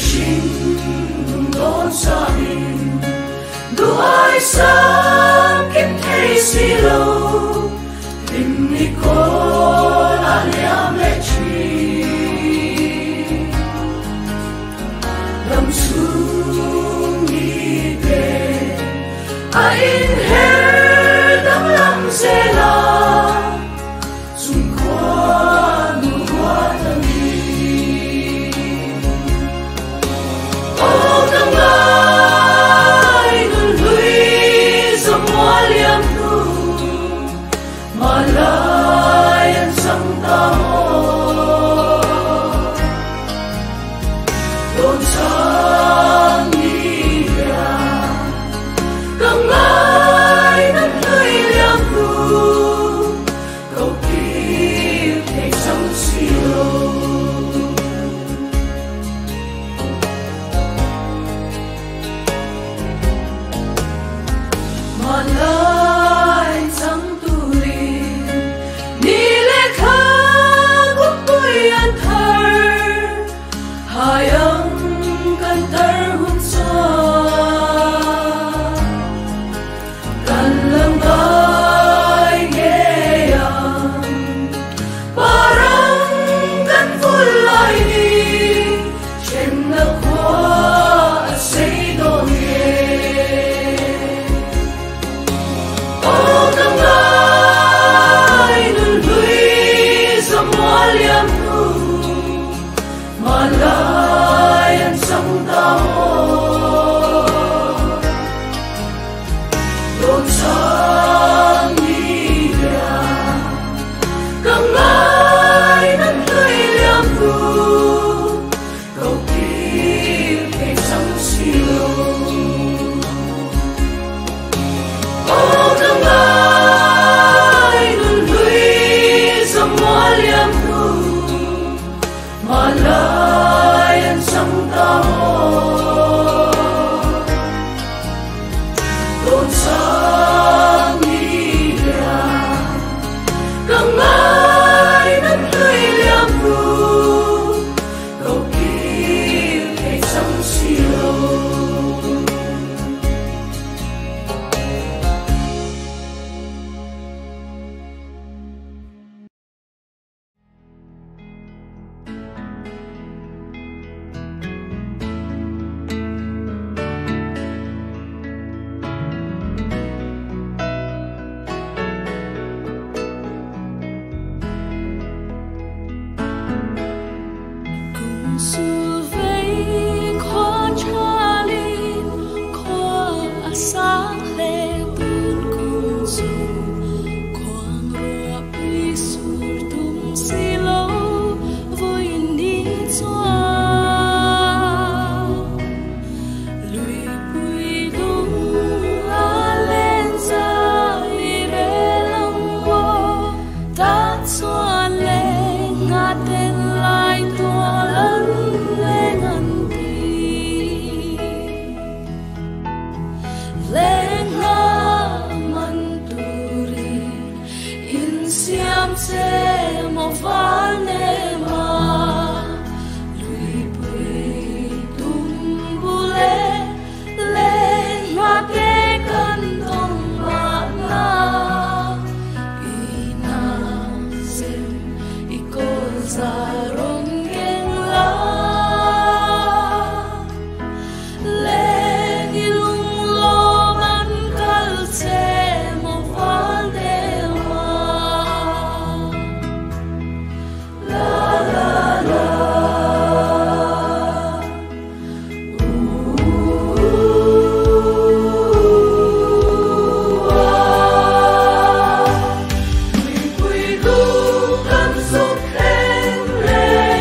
sinh đón xa hình đủ ai sáng kiếp thấy xì lâu tình ni cô là liam lệ chi đâm xuống đi về ai in hết đắm lắm dễ là dùng qua nụ hoa thân đi ô tâm ai nun lui dòng hoa liam nu mà lại anh sống ta mô đồn sáng đi ra càng ai nắm lưới liam nu cầu kiếp thành sông siêu mà lại chẳng tu lì đi lê khá quốc bụi an thờ hai ông cần tơ hôn xoa cần lâm vai nghe ông barang cần vui lại đi trên nước hoa xây đồn nghề ô tâm ai nun lui dòng hoa liam nu mà lại anh sống ta mô đồn sáng đi ra càng ai nắm lưới liam nu cầu kiếp thành sông siêu ô tâm ai nun lui dòng hoa liam nu mà lại anh sống ta mô đồn sáng đi ra càng ai nắm lưới liam nu cầu kiếp thành sông siêu Su vây khó cha linh khó sáng lệ tuôn cùng dù quang rùa bi sur tum si lâu vui đi choa lùi bùi đúng a lên ra về lòng vô ta choa lên ngã tên lại tua lớn lên ngân đi lên ngã man turi in siam se mo vane ma lui pui tum bule lên ngã te kan tong ma na ina sem ikol zarong lên ilung lo man kal se mo valde ma la la la Hãy subscribe cho kênh Ghiền Mì Gõ để không bỏ lỡ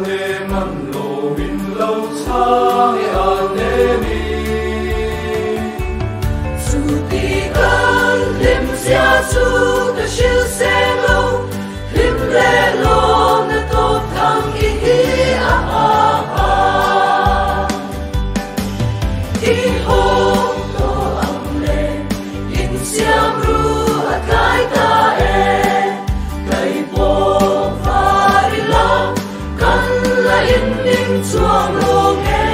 nê măng lô min lâu cha nê mi Su ti gan lim sia su ta shil se lo lim le lo na to thang i hi i ho to ang le in siam ru a kai ta kai bo fa ri la kan la in ning chuang lo nge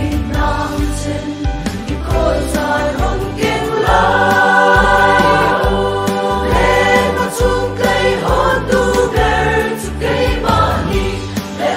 i nam chen i ko za rong keng lai le ma chung kai hon tu ger chu kai ma ni le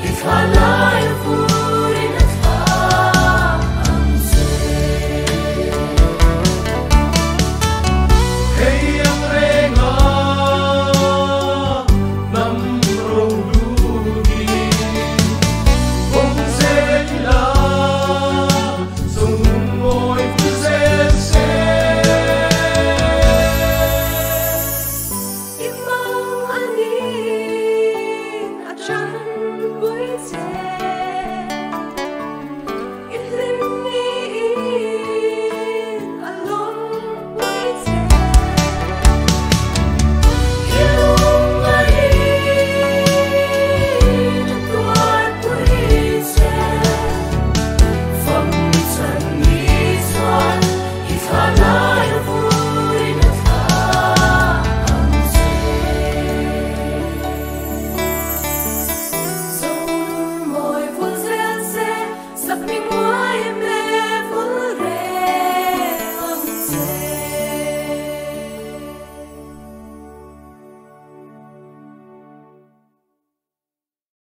It's